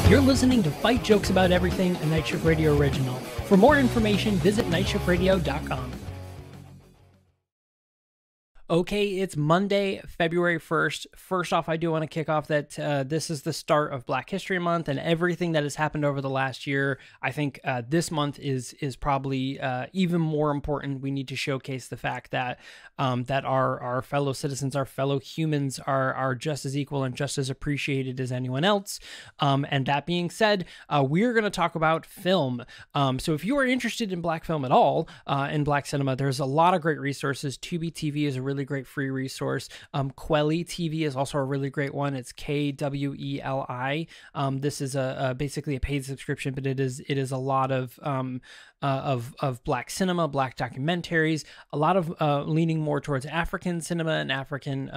You're listening to Fight Jokes About Everything, a Night Shift Radio original. For more information, visit nightshiftradio.com. Okay, it's Monday, February 1st. First off, I do want to kick off that this is the start of Black History Month, and everything that has happened over the last year, I think this month is probably even more important. We need to showcase the fact that that our fellow citizens, our fellow humans are just as equal and just as appreciated as anyone else. And that being said, we're going to talk about film. So if you are interested in Black film at all, in Black cinema, there's a lot of great resources. Tubi TV is a really great free resource. Quelli TV is also a really great one. It's KWELI. This is basically a paid subscription, but it is a lot of Black cinema, Black documentaries, a lot of leaning more towards African cinema and African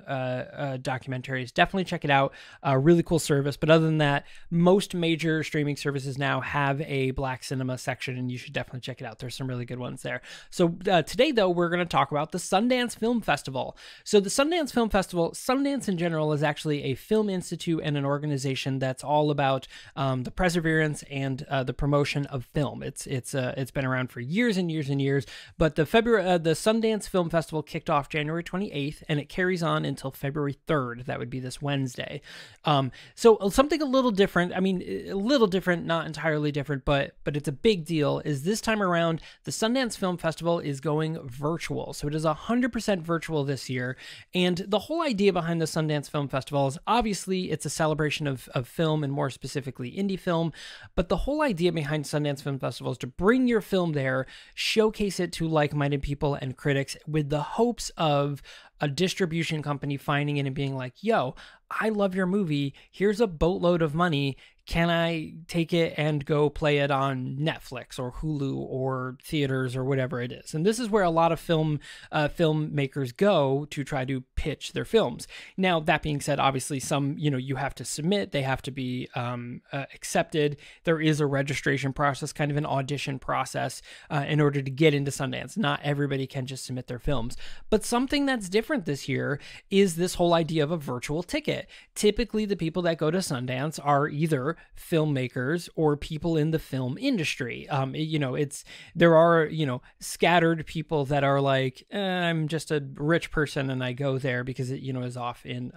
documentaries. Definitely check it out. Really cool service. But other than that, most major streaming services now have a Black cinema section, and you should definitely check it out. There's some really good ones there. So today, though, we're going to talk about the Sundance Film Festival. So the Sundance Film Festival, Sundance in general, is actually a film institute and an organization that's all about the perseverance and the promotion of film. It's been around for years and years and years, but the Sundance Film Festival kicked off January 28th, and it carries on until February 3rd. That would be this Wednesday. So something a little different. I mean, a little different, not entirely different, but it's a big deal. Is this time around the Sundance Film Festival is going virtual. So it is 100% virtual this year, and the whole idea behind the Sundance Film Festival is obviously it's a celebration of film, and more specifically indie film. But the whole idea behind Sundance Film Festival is to bring your film there, showcase it to like-minded people and critics with the hopes of a distribution company finding it and being like, yo, I love your movie. Here's a boatload of money. Can I take it and go play it on Netflix or Hulu or theaters or whatever it is? And this is where a lot of filmmakers go to try to pitch their films. Now, that being said, obviously some, you have to submit, they have to be accepted. There is a registration process, kind of an audition process in order to get into Sundance. Not everybody can just submit their films. But something that's different this year is this whole idea of a virtual ticket. Typically, the people that go to Sundance are either filmmakers or people in the film industry. There are scattered people that are like, I'm just a rich person and I go there because it is off in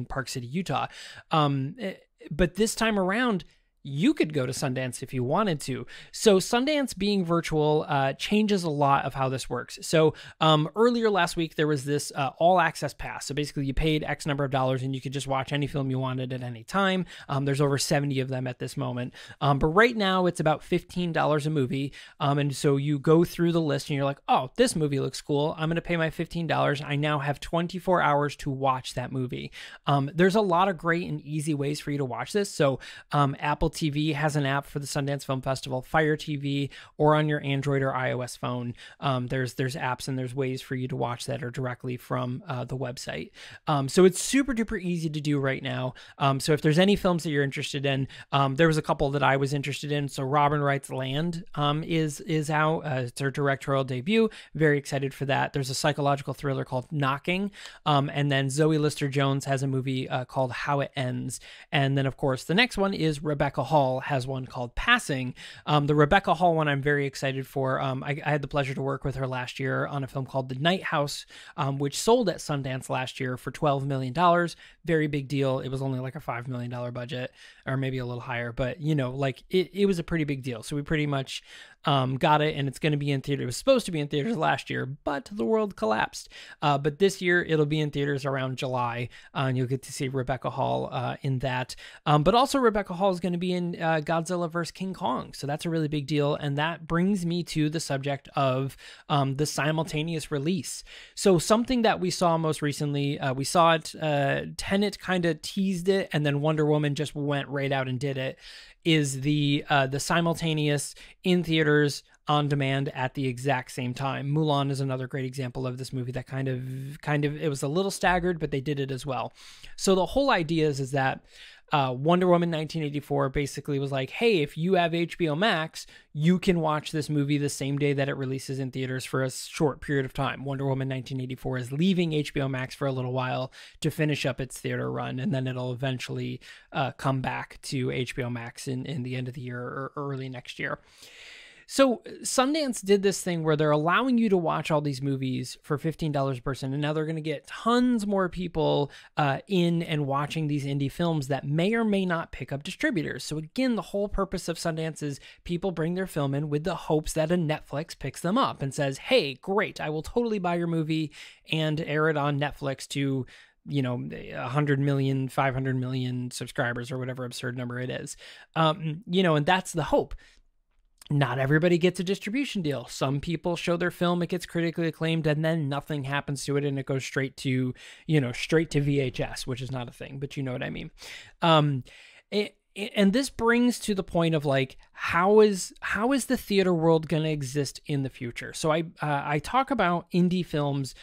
Park City, Utah. But this time around, you could go to Sundance if you wanted to. So Sundance being virtual changes a lot of how this works. So earlier last week, there was this all access pass. So basically you paid X number of dollars and you could just watch any film you wanted at any time. There's over 70 of them at this moment. But right now it's about $15 a movie. And so you go through the list and you're like, oh, this movie looks cool. I'm going to pay my $15. I now have 24 hours to watch that movie. There's a lot of great and easy ways for you to watch this. So Apple TV has an app for the Sundance Film Festival, Fire TV, or on your Android or iOS phone. There's apps and there's ways for you to watch that are directly from the website. So it's super duper easy to do right now. So if there's any films that you're interested in, there was a couple that I was interested in. So Robin Wright's Land is out. It's her directorial debut. Very excited for that. There's a psychological thriller called Knocking. And then Zoe Lister-Jones has a movie called How It Ends. And then, of course, the next one is Rebecca Hall has one called Passing. The Rebecca Hall one I'm very excited for. I had the pleasure to work with her last year on a film called The Night House, which sold at Sundance last year for $12 million. Very big deal. It was only like a $5 million budget, or maybe a little higher, but it was a pretty big deal. So we pretty much got it, and it's going to be in theater. It was supposed to be in theaters last year, but the world collapsed. But this year it'll be in theaters around July, and you'll get to see Rebecca Hall in that. But also Rebecca Hall is going to be in Godzilla vs. King Kong. So that's a really big deal. And that brings me to the subject of the simultaneous release. So something that we saw most recently, we saw it, Tenet kind of teased it, and then Wonder Woman just went right out and did it, is the simultaneous in theaters on demand at the exact same time. Mulan is another great example of this movie that kind of it was a little staggered, but they did it as well. So the whole idea is that Wonder Woman 1984 basically was like, hey, if you have HBO Max, you can watch this movie the same day that it releases in theaters for a short period of time. Wonder Woman 1984 is leaving HBO Max for a little while to finish up its theater run, and then it'll eventually come back to HBO Max in the end of the year or early next year. So Sundance did this thing where they're allowing you to watch all these movies for $15 a person, and now they're going to get tons more people in and watching these indie films that may or may not pick up distributors. So again, the whole purpose of Sundance is people bring their film in with the hopes that a Netflix picks them up and says, hey, great, I will totally buy your movie and air it on Netflix to 100 million, 500 million subscribers or whatever absurd number it is. And that's the hope. Not everybody gets a distribution deal. Some people show their film, it gets critically acclaimed, and then nothing happens to it, and it goes straight to VHS, which is not a thing, but you know what I mean. And this brings to the point of like, how is the theater world going to exist in the future? So I talk about indie films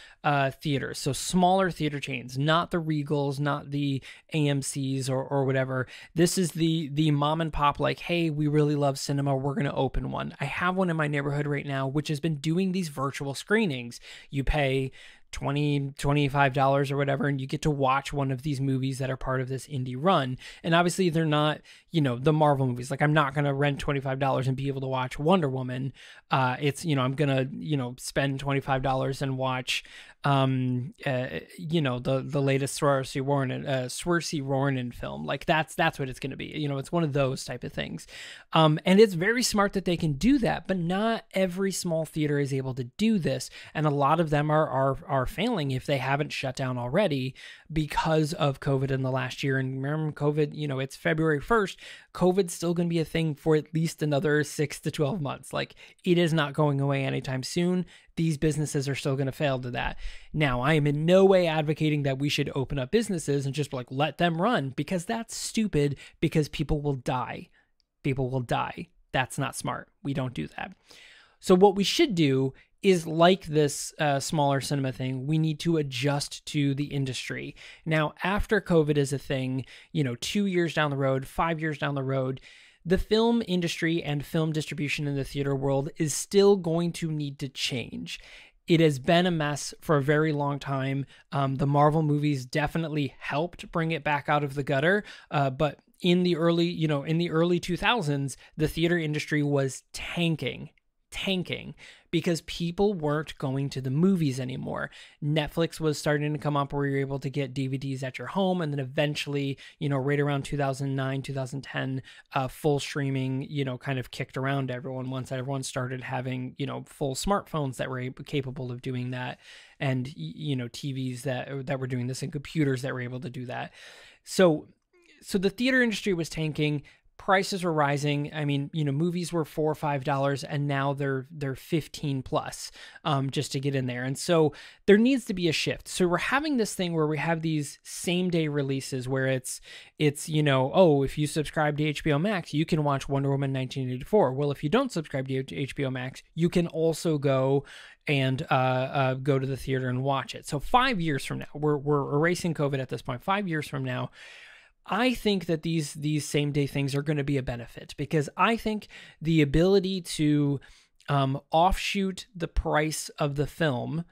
theaters, so smaller theater chains, not the Regals, not the AMCs or whatever. This is the mom and pop, like, hey, we really love cinema, we're going to open one. I have one in my neighborhood right now, which has been doing these virtual screenings. You pay $25 or whatever, and you get to watch one of these movies that are part of this indie run. And obviously they're not, the Marvel movies. Like, I'm not going to rent $25 and be able to watch Wonder Woman. It's, I'm going to, spend $25 and watch, the latest Saoirse Ronan film. Like, that's what it's going to be. It's one of those type of things. And it's very smart that they can do that, but not every small theater is able to do this. And a lot of them are failing if they haven't shut down already because of COVID in the last year. And remember, COVID, it's February 1st. COVID's still going to be a thing for at least another 6 to 12 months. Like, it is not going away anytime soon. These businesses are still going to fail to that. Now, I am in no way advocating that we should open up businesses and just let them run, because that's stupid, because people will die. People will die. That's not smart. We don't do that. So what we should do is, like this smaller cinema thing, we need to adjust to the industry. Now, after COVID is a thing, 2 years down the road, 5 years down the road, the film industry and film distribution in the theater world is still going to need to change. It has been a mess for a very long time. The Marvel movies definitely helped bring it back out of the gutter, but in the early 2000s, the theater industry was tanking because people weren't going to the movies anymore. Netflix was starting to come up where you're able to get DVDs at your home, and then eventually, right around 2009, 2010, full streaming, kind of kicked around everyone once everyone started having, full smartphones that were capable of doing that, and, TVs that were doing this, and computers that were able to do that. So the theater industry was tanking. Prices were rising. I mean, movies were $4 or $5, and now they're 15 plus, just to get in there. And so there needs to be a shift. So we're having this thing where we have these same day releases where it's if you subscribe to HBO Max, you can watch Wonder Woman 1984. Well, if you don't subscribe to HBO Max, you can also go and go to the theater and watch it. So 5 years from now, we're erasing COVID at this point. 5 years from now, I think that these same day things are going to be a benefit, because I think the ability to offshoot the price of the film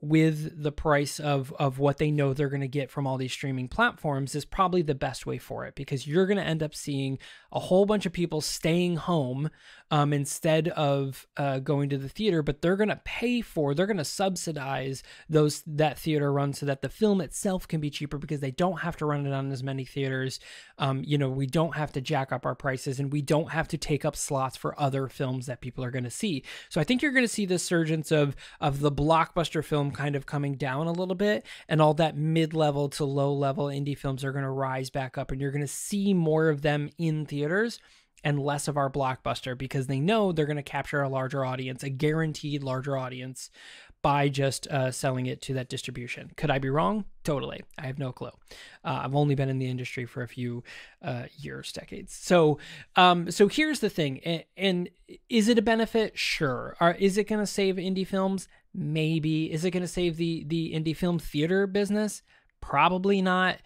with the price of what they know they're going to get from all these streaming platforms is probably the best way for it, because you're going to end up seeing a whole bunch of people staying home instead of going to the theater, but they're going to subsidize that theater run so that the film itself can be cheaper, because they don't have to run it on as many theaters. We don't have to jack up our prices, and we don't have to take up slots for other films that people are going to see. So I think you're going to see this surgence of the blockbuster film kind of coming down a little bit, and all that mid-level to low-level indie films are going to rise back up, and you're going to see more of them in theaters and less of our blockbuster, because they know they're going to capture a larger audience, a guaranteed larger audience, by just selling it to that distribution. Could I be wrong? Totally. I have no clue. I've only been in the industry for a few years, decades. So here's the thing. And is it a benefit? Sure. Is it going to save indie films? Maybe. Is it going to save the indie film theater business? Probably not.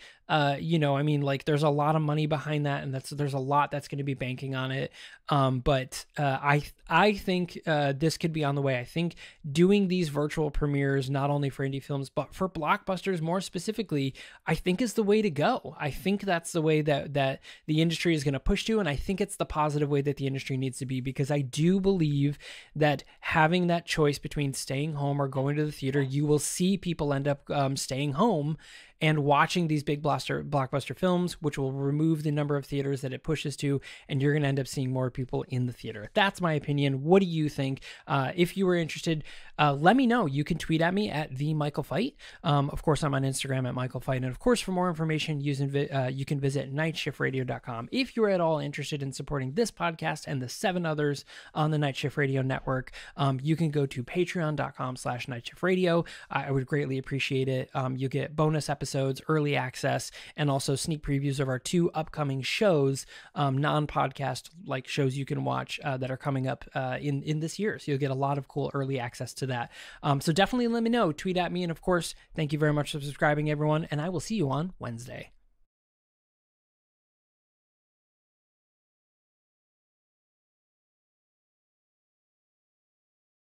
You know, I mean, like there's a lot of money behind that, and there's a lot that's going to be banking on it. But I think this could be on the way. I think doing these virtual premieres, not only for indie films but for blockbusters more specifically, I think is the way to go. I think that's the way that the industry is going to push to, and I think it's the positive way that the industry needs to be, because I do believe that having that choice between staying home or going to the theater, you will see people end up staying home and watching these big blockbuster films, which will remove the number of theaters that it pushes to, and you're going to end up seeing more people in the theater. That's my opinion. What do you think? If you were interested, let me know. You can tweet at me at @TheMichaelFight. Of course, I'm on Instagram at MichaelFight. And of course, for more information, you can visit nightshiftradio.com. If you're at all interested in supporting this podcast and the 7 others on the Night Shift Radio network, you can go to patreon.com/nightshiftradio. I would greatly appreciate it. You get bonus episodes, early access, and also sneak previews of our 2 upcoming shows, non-podcast like shows you can watch that are coming up in this year. So you'll get a lot of cool early access to that. So definitely let me know. Tweet at me. And of course, thank you very much for subscribing, everyone. And I will see you on Wednesday.